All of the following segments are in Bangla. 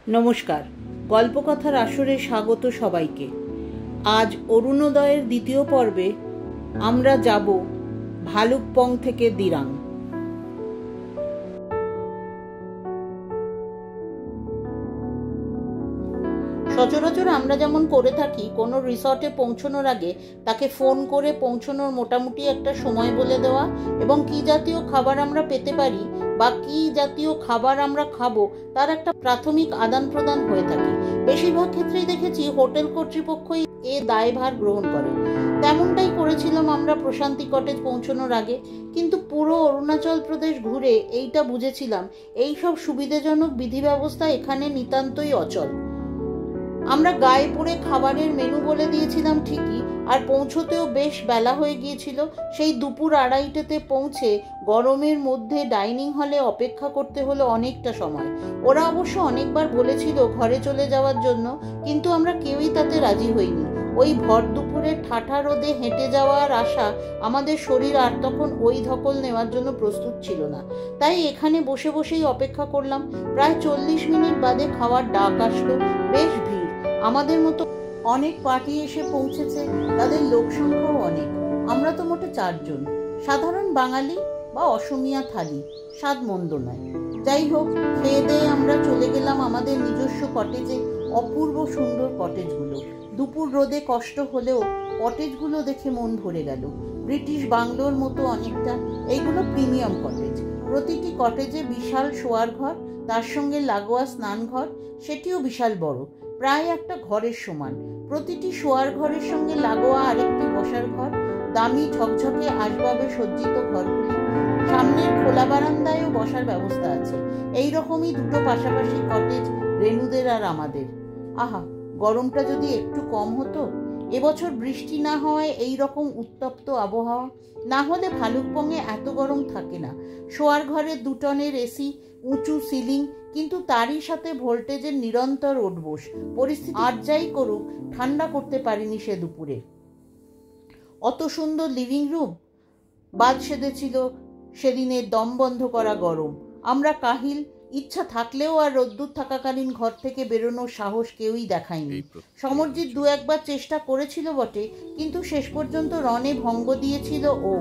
নমস্কার, গল্পকথার আসরে স্বাগত সবাইকে। আজ অরুণোদয়ের দ্বিতীয় পর্বে আমরা যাব ভালুকপং থেকে দিরাং। সচরাচর আমরা যেমন করে থাকি, কোনো রিসর্টে পৌঁছানোর আগে তাকে ফোন করে পৌঁছানোর মোটামুটি একটা সময় বলে দেওয়া এবং কি জাতীয় খাবার আমরা পেতে পারি বা কি জাতীয় খাবার আমরা খাবো তার একটা প্রাথমিক আদান প্রদান হয়ে থাকে। বেশিরভাগ ক্ষেত্রেই দেখেছি হোটেল কর্তৃপক্ষই এ দায়ভার গ্রহণ করে। তেমনটাই করেছিলাম আমরা প্রশান্তি কটেজ পৌঁছানোর আগে। কিন্তু পুরো অরুণাচল প্রদেশ ঘুরে এইটা বুঝেছিলাম, এইসব সুবিধাজনক বিধি ব্যবস্থা এখানে নিতান্তই অচল। আমরা গায়ে পড়ে খাবারের মেনু বলে দিয়েছিলাম ঠিকই, আর পৌঁছতেও বেশ বেলা হয়ে গিয়েছিল। সেই দুপুর 2:30তে পৌঁছে গরমের মধ্যে ডাইনিং হলে অপেক্ষা করতে হলো অনেকটা সময়। ওরা অবশ্য অনেকবার বলেছিল ঘরে চলে যাওয়ার জন্য, কিন্তু আমরা কেউই তাতে রাজি হইনি। ওই ভর দুপুরে ঠাঠা রোদে হেঁটে যাওয়ার আশা আমাদের শরীর আর তখন ওই ধকল নেওয়ার জন্য প্রস্তুত ছিল না। তাই এখানে বসে বসেই অপেক্ষা করলাম। প্রায় 40 মিনিট বাদে খাওয়ার ডাক আসলো। বেশ ভিড়, আমাদের মতো অনেক পার্টি এসে পৌঁছেছে, তাদের লোক সংখ্যাও অনেক। আমরা তো মোটে 4 জন, সাধারণ বাঙালি বা অসমিয়া থালি, স্বাদ মন্দ নয়। যাই হোক, খেয়ে দিয়ে আমরা চলে গেলাম আমাদের নিজস্ব কটেজে। অপূর্ব সুন্দর কটেজগুলো। দুপুর রোদে কষ্ট হলেও কটেজগুলো দেখে মন ভরে গেল। ব্রিটিশ বাংলোর মতো অনেকটা। এইগুলো প্রিমিয়াম কটেজ। প্রতিটি কটেজে বিশাল শোয়ার ঘর, তার সঙ্গে লাগোয়া স্নানঘর, সেটিও বিশাল বড়, প্রায় একটা ঘরের সমান। প্রতিটি শোয়ার ঘরের সঙ্গে লাগোয়া আরেকটি বসার ঘর। দামি ঝকঝকে আসবাবে সজ্জিত ঘরগুলি। সামনের খোলা বারান্দায়ও বসার ব্যবস্থা আছে। এই রকমই দুটো পাশাপাশি কটেজ রেনুদের আর আমাদের। আহা, গরমটা যদি একটু কম হতো। এবছর বৃষ্টি না হওয়ায় এই রকম উত্তপ্ত আবহাওয়া। না হলে ভালুকপংয়ে এত গরম থাকে না। শোয়ার ঘরে 2 টনের এসি, উঁচু সিলিং, কিন্তু তারই সাথে ভোল্টেজের নিরন্তর ওঠবোস। পরিস্থিতি আর যাই করুক, ঠান্ডা করতে পারিনি সে দুপুরে। অত সুন্দর লিভিং রুম বাদ সেধেছিল সেদিনের দম বন্ধ করা গরম। আমরা কাহিল, ইচ্ছা থাকলেও আর রোদ্দুর থাকাকালীন ঘর থেকে বেরোনোর সাহস কেউই দেখায়নি। সমরজিৎ 2-1 বার চেষ্টা করেছিল বটে, কিন্তু শেষ পর্যন্ত রণে ভঙ্গ দিয়েছিল ও।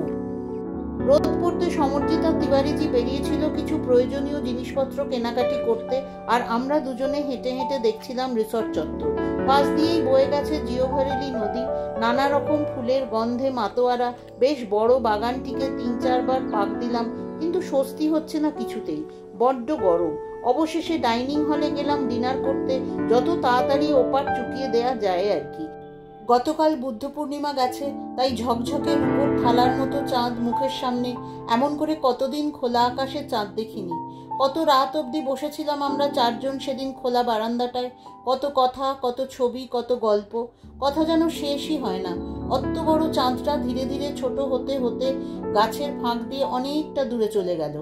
রোদ পড়তে সমরজিৎ আর তিওয়ারিজি বেরিয়েছিল কিছু প্রয়োজনীয় জিনিসপত্র কেনাকাটি করতে, আর আমরা দুজনে হেঁটে হেঁটে দেখছিলাম রিসর্ট চত্বর। পাশ দিয়েই বয়ে গেছে জিওভরেলি নদী। নানা রকম ফুলের গন্ধে মাতোয়ারা বেশ বড় বাগানটিকে 3-4 বার পাক দিলাম, কিন্তু স্বস্তি হচ্ছে না কিছুতেই। বড্ড গরম। অবশেষে ডাইনিং হলে গেলাম ডিনার করতে, যত তাড়াতাড়ি ওপার চুকিয়ে দেয়া যায় আর কি। গতকাল বুদ্ধ পূর্ণিমা গেছে, তাই ঝকঝকে রূপোর থালার মতো চাঁদ মুখের সামনে। এমন করে কতদিন খোলা আকাশে চাঁদ দেখিনি। কত রাত অবধি বসেছিলাম আমরা 4 জন সেদিন খোলা বারান্দাটায়। কত কথা, কত ছবি, কত গল্প। কথা যেন শেষই হয় না। অত বড় চাঁদটা ধীরে ধীরে ছোট হতে হতে গাছের ফাঁক দিয়ে অনেকটা দূরে চলে গেল।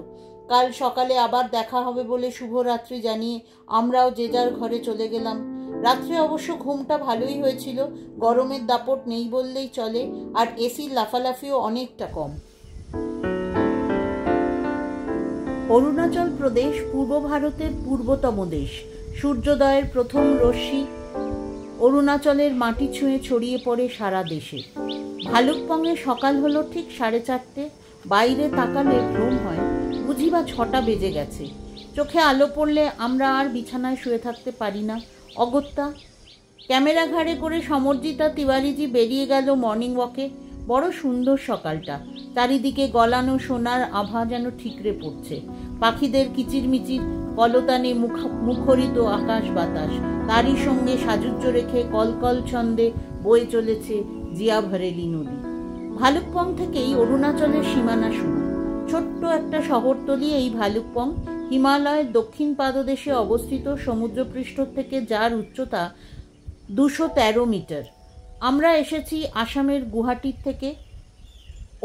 কাল সকালে আবার দেখা হবে বলে শুভরাত্রি জানিয়ে আমরাও যে যার ঘরে চলে গেলাম। রাত্রে অবশ্য ঘুমটা ভালোই হয়েছিল। গরমের দাপট নেই বললেই চলে, আর এসির লাফালাফিও অনেকটা কম। অরুণাচল প্রদেশ পূর্ব ভারতের পূর্বতম দেশ। সূর্যোদয়ের প্রথম রশ্মি অরুণাচলের মাটি ছুঁয়ে ছড়িয়ে পড়ে সারা দেশে। ভালুকপংয়ে সকাল হলো ঠিক 4:30। বাইরে তাকালে ভ্রম হয় বুঝি বা 6টা বেজে গেছে। চোখে আলো পড়লে আমরা আর বিছানায় শুয়ে থাকতে পারি না। অগত্যা ক্যামেরা ঘাড়ে করে সমরজিৎ আর তিওয়ারিজি বেরিয়ে গেল মর্নিং ওয়াকে। বড় সুন্দর সকালটা। চারিদিকে গলানো সোনার আভা যেন ঠিকরে পড়ছে। পাখিদের কিচিরমিচির, কলতানে মুখরিত আকাশ বাতাস। তারই সঙ্গে সাজুজ্য রেখে কলকল ছন্দে বয়ে চলেছে জিয়াভরেলি নদী। ভালুকপং থেকেই অরুণাচলের সীমানা শুরু। ছোট্ট একটা শহরতলি এই ভালুকপং। হিমালয়ের দক্ষিণ পাদদেশে অবস্থিত, সমুদ্রপৃষ্ঠ থেকে যার উচ্চতা 213 মিটার। আমরা এসেছি আসামের গুয়াহাটির থেকে।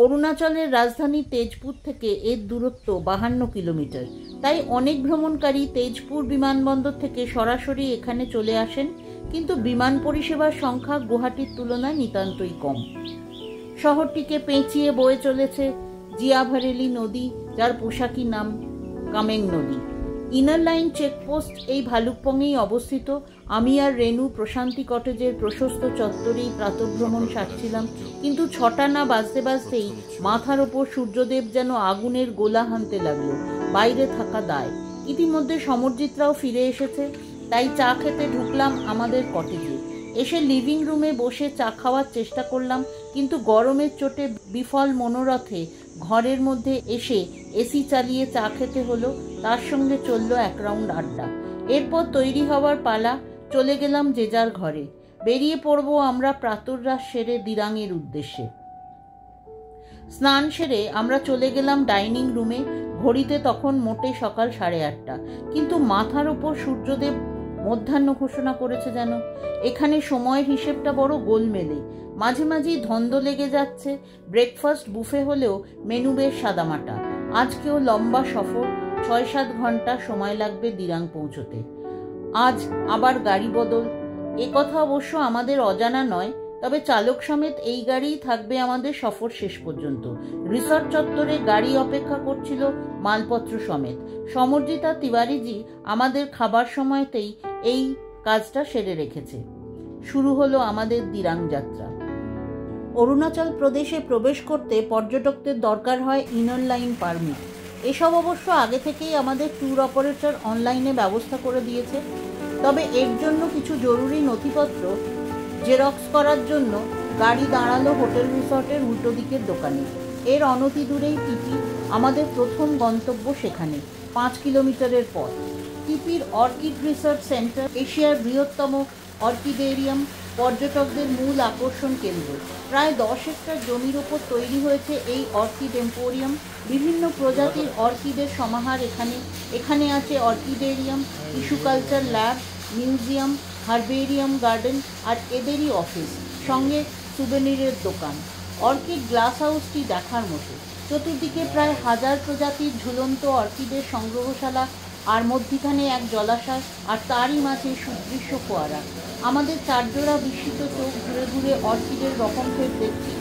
অরুণাচলের রাজধানী তেজপুর থেকে এর দূরত্ব 52 কিলোমিটার। তাই অনেক ভ্রমণকারী তেজপুর বিমানবন্দর থেকে সরাসরি এখানে চলে আসেন, কিন্তু বিমান পরিষেবার সংখ্যা গুয়াহাটির তুলনায় নিতান্তই কম। শহরটিকে পেঁচিয়ে বয়ে চলেছে জিয়াভরেলি নদী, যার পোশাকি নাম কামেং নদী। ইনার লাইন চেকপোস্ট এই ভালুকপংয়েই অবস্থিত। আমি আর রেনু প্রশান্তি কটেজের প্রশস্ত চত্বরেই প্রাতঃভ্রমণ সারছিলাম, কিন্তু 6টা না বাজতে বাজতেই মাথার ওপর সূর্যদেব যেন আগুনের গোলা হানতে লাগলো। বাইরে থাকা দায়। ইতিমধ্যে সমরজিৎরাও ফিরে এসেছে, তাই চা খেতে ঢুকলাম আমাদের কটেজে। এসে লিভিং রুমে বসে চা খাওয়ার চেষ্টা করলাম, কিন্তু গরমের চোটে বিফল মনোরথে ঘরের মধ্যে এসে এসি চালিয়ে চা খেতে হলো। তার সঙ্গে চলল এক রাউন্ড আড্ডা। এরপর তৈরি হওয়ার পালা। চলে গেলাম যে যার ঘরে। বেরিয়ে পড়ব আমরা প্রাতরাশ সেরে দিরাঙের উদ্দেশ্যে। স্নান সেরে আমরা চলে গেলাম ডাইনিং রুমে। ঘড়িতে তখন মোটে সকাল 8:30, কিন্তু মাথার ওপর সূর্যদেব মধ্যাহ্ন ঘোষণা করেছে যেন। এখানে সময়ের হিসেবটা বড় গোলমেলে, মাঝে মাঝেই ধন্দ লেগে যাচ্ছে। ব্রেকফাস্ট বুফে হলেও মেনু বেশ সাদামাটা। আজকেও লম্বা সফর, 6-7 ঘন্টা সময় লাগবে দিরাং পৌঁছতে। আজ আবার গাড়ি বদল। এ কথা অবশ্য আমাদের অজানা নয়, তবে চালক সমেত এই গাড়িই থাকবে আমাদের সফর শেষ পর্যন্ত। রিসর্ট চত্বরে গাড়ি অপেক্ষা করছিল মালপত্র সমেত। সমরজিৎ আর তিওয়ারিজি আমাদের খাবার সময়তেই এই কাজটা সেরে রেখেছে। শুরু হলো আমাদের দিরাং যাত্রা। অরুণাচল প্রদেশে প্রবেশ করতে পর্যটকদের দরকার হয় ইনার লাইন পারমিট। এসব অবশ্য আগে থেকেই আমাদের ট্যুর অপারেটর অনলাইনে ব্যবস্থা করে দিয়েছে, তবে এর জন্য কিছু জরুরি নথিপত্র জেরক্স করার জন্য গাড়ি দাঁড়ালো হোটেল রিসর্টের উল্টো দিকের দোকানে। এর অনতি দূরেই টিপি। আমাদের প্রথম গন্তব্য সেখানে, 5 কিলোমিটারের পথ। টিপির অর্কিড রিসার্চ সেন্টার এশিয়ার বৃহত্তম অর্কিডেরিয়াম, পর্যটকদের মূল আকর্ষণ কেন্দ্র। প্রায় 10 হেক্টর জমির ওপর তৈরি হয়েছে এই অর্কিড এম্পোরিয়াম। বিভিন্ন প্রজাতির অর্কিডের সমাহার এখানে। এখানে আছে orchidarium, tissue culture lab, museum, herbarium garden আর এদেরই অফিস, সঙ্গে সুভেনিরের দোকান। অর্কিড গ্লাস হাউসটি দেখার মতো। চতুর্দিকে প্রায় 1000 প্রজাতির ঝুলন্ত অর্কিডের সংগ্রহশালা, আর মধ্যিখানে এক জলাশয়, আর তারই মাঝে সুদৃশ্য ফোয়ারা। আমাদের 4 জোড়া বিস্মিত চোখ ঘুরে ঘুরে অর্কিডের রকম ফের দেখছি।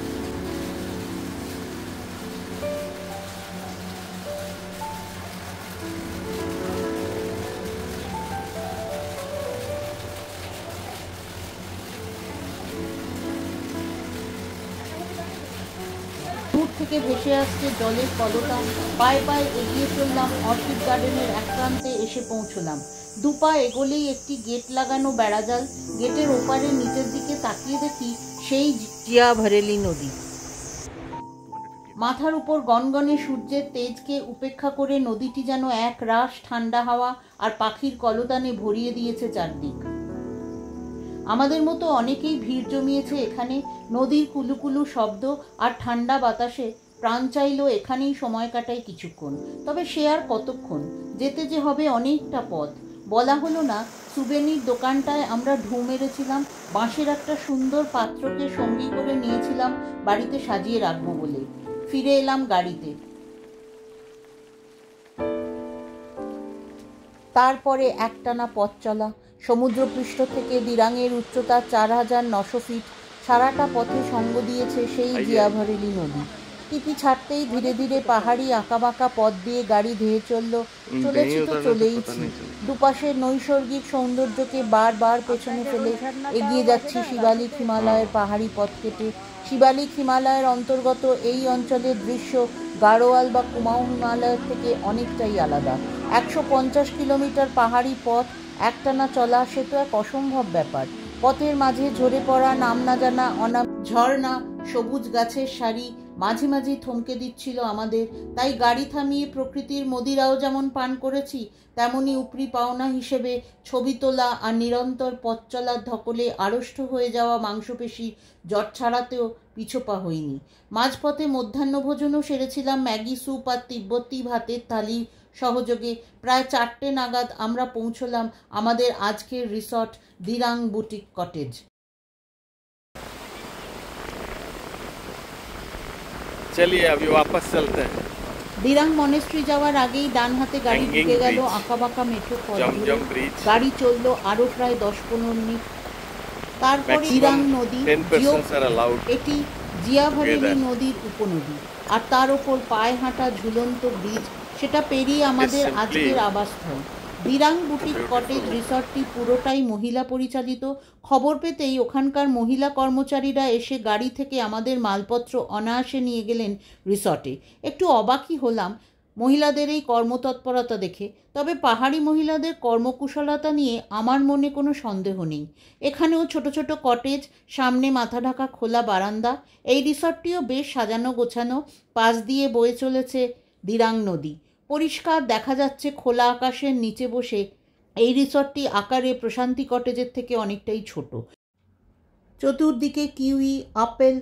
দূর থেকে ভেসে আসছে জলের কলতা। পায়ে পায়ে এগিয়ে চললাম। অর্কিড গার্ডেনের এক প্রান্তে এসে পৌঁছলাম। 2 পা এগোলেই একটি গেট লাগানো বেড়াজাল। গেটের ওপারে নিচের দিকে তাকিয়ে দেখি সেই জিয়া ভরেলি নদী। মাথার উপর গনগনে সূর্যের তেজকে উপেক্ষা করে নদীটি যেন এক রাশ ঠান্ডা হাওয়া আর পাখির কলতানে ভরিয়ে দিয়েছে চারদিক। আমাদের মতো অনেকেই ভিড় জমিয়েছে এখানে। নদীর কুলুকুলু শব্দ আর ঠান্ডা বাতাসে প্রাণ চাইলেও এখানেই সময় কাটাই কিছুক্ষণ। তবে সে আর কতক্ষণ, যেতে যে হবে অনেকটা পথ। বলা হলো না, সুভেনির দোকানটায় আমরা ঢু মেরেছিলাম। বাঁশের একটা সুন্দর পাত্রকে সঙ্গী করে নিয়েছিলাম বাড়িতে সাজিয়ে রাখবো বলে। ফিরে এলাম গাড়িতে। তারপরে একটানা পথ চলা। সমুদ্রপৃষ্ঠ থেকে দিরাঙের উচ্চতা 4900 ফিট। সারাটা পথে সঙ্গ দিয়েছে সেই জিয়াভরেলি নদী। টিপি ছাড়তেই ধীরে ধীরে পাহাড়ি আঁকাবাঁকা পথ দিয়ে গাড়ি ধেয়ে চলেছি তো চলেইছি। দুপাশের নৈসর্গিক সৌন্দর্যকে বারবার পেছনে ফেলে এগিয়ে যাচ্ছি শিবালিক হিমালয়ের পাহাড়ি পথ কেটে। শিবালিক হিমালয়ের অন্তর্গত এই অঞ্চলের দৃশ্য গাড়োয়াল বা কুমাঊঁ হিমালয়ের থেকে অনেকটাই আলাদা। 150 কিলোমিটার পাহাড়ি পথ একটানা চলা, সে তো এক অসম্ভব ব্যাপার। পথের মাঝে ঝরে পড়া নাম না জানা ঝর্ণা, সবুজ গাছের সারি মাঝে মাঝে থমকে দিচ্ছিল আমাদের। তাই গাড়ি থামিয়ে প্রকৃতির মদিরাও যেমন পান করেছি, তেমনি উপরি পাওনা হিসেবে ছবি তোলা আর নিরন্তর পথ চলার ধকলে আড়ষ্ট হয়ে যাওয়া মাংসপেশি জট ছাড়াতেও পিছপা হইনি। মাঝপথে মধ্যাহ্নভোজনও সেরেছিলাম ম্যাগি স্যুপ আর তিব্বতী ভাতের থালি সহযোগে। প্রায় 4টে নাগাদ আমরা পৌঁছলাম আমাদের আজকের রিসর্ট দিরাং বুটিক কটেজ। चलिए अभी वापस चलते हैं। দিরাং মনেস্ট্রি যাওয়ার আগেই ডান হাতে গাড়ি ঢুকে গেল আঁকাবাঁকা মেঠো পথ। গাড়ি চললো আরো প্রায় 10-15 মিনিট। তারপরে দিরাং নদী, এটি জিয়াভরেলি নদীর উপনদী, আর তার ওপর পায়ে হাঁটা ঝুলন্ত ব্রিজ। সেটা পেরিয়ে আমাদের আজকের আবাসস্থল। দিরাং বুটিক কটেজ রিসর্টটি পুরোটাই মহিলা পরিচালিত। খবর পেতেই ওখানকার মহিলা কর্মচারীরা এসে গাড়ি থেকে আমাদের মালপত্র অনায়াসে নিয়ে গেলেন রিসর্টে। একটু অবাকই হলাম মহিলাদের এই কর্মতৎপরতা দেখে। তবে পাহাড়ি মহিলাদের কর্মকুশলতা নিয়ে আমার মনে কোনো সন্দেহ নেই। এখানেও ছোট ছোট কটেজ, সামনে মাথা ঢাকা খোলা বারান্দা। এই রিসর্টটিও বেশ সাজানো গোছানো। পাশ দিয়ে বয়ে চলেছে দিরাং নদী। পরিষ্কার দেখা যাচ্ছে খোলা আকাশের নিচে বসে। এই রিসর্টটি আকারে প্রশান্তি কটেজের থেকে অনেকটাই ছোট। চতুর্দিকে কিউই, আপেল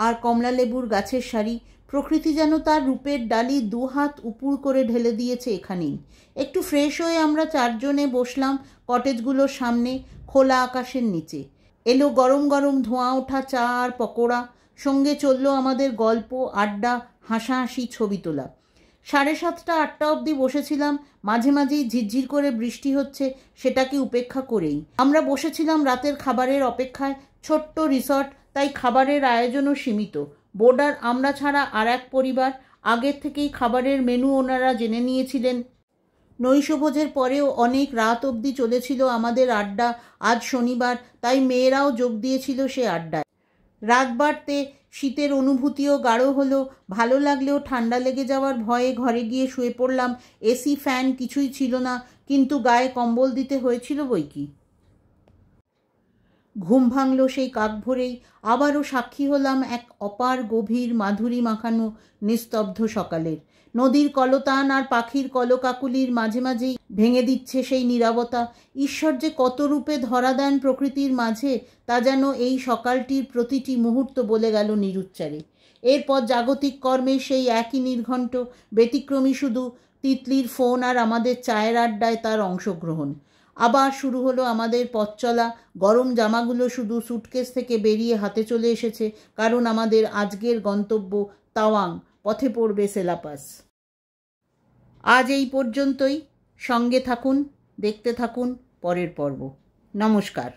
আর কমলা লেবুর গাছের সারি। প্রকৃতি যেন তার রূপের ডালি দুহাত উপুড় করে ঢেলে দিয়েছে এখানেই। একটু ফ্রেশ হয়ে আমরা চারজনে বসলাম কটেজগুলোর সামনে খোলা আকাশের নিচে। এলো গরম গরম ধোঁয়া ওঠা চা আর পকোড়া। সঙ্গে চলল আমাদের গল্প, আড্ডা, হাসাহাসি, ছবি তোলা। 7:30, 8টা অবধি বসেছিলাম। মাঝে মাঝেই ঝিরঝির করে বৃষ্টি হচ্ছে, সেটাকে উপেক্ষা করেই আমরা বসেছিলাম রাতের খাবারের অপেক্ষায়। ছোট্ট রিসর্ট, তাই খাবারের আয়োজনও সীমিত। বোর্ডার আমরা ছাড়া আর এক পরিবার। আগের থেকেই খাবারের মেনু ওনারা জেনে নিয়েছিলেন। নৈশভোজের পরেও অনেক রাত অবধি চলেছিল আমাদের আড্ডা। আজ শনিবার, তাই মেয়েরাও যোগ দিয়েছিল সে আড্ডায়। রাত বাড়তে শীতের অনুভূতিও গাঢ় হলো। ভালো লাগলেও ঠান্ডা লেগে যাওয়ার ভয়ে ঘরে গিয়ে শুয়ে পড়লাম। এসি, ফ্যান কিছুই ছিল না, কিন্তু গায়ে কম্বল দিতে হয়েছিল বইকি। ঘুম ভাঙল সেই কাক ভোরেই। আবারও সাক্ষী হলাম এক অপার গভীর মাধুরী মাখানো নিস্তব্ধ সকালের। নদীর কলতান আর পাখির কলকাকুলির মাঝে মাঝেই ভেঙে দিচ্ছে সেই নীরবতা। ঈশ্বর যে কত রূপে ধরা দেন প্রকৃতির মাঝে, তা যেন এই সকালটির প্রতিটি মুহূর্ত বলে গেল নিরুচ্চারে। এরপর জাগতিক কর্মে সেই একই নির্ঘণ্ট। ব্যতিক্রমী শুধু তিতলির ফোন আর আমাদের চায়ের আড্ডায় তার অংশগ্রহণ। আবার শুরু হলো আমাদের পথ চলা। গরম জামাগুলো শুধু সুটকেস থেকে বেরিয়ে হাতে চলে এসেছে, কারণ আমাদের আজকের গন্তব্য তাওয়াং। পথে পড়বে সেলাপাস। আজ এই পর্যন্তই। সঙ্গে থাকুন, দেখতে থাকুন পরের পর্ব। নমস্কার।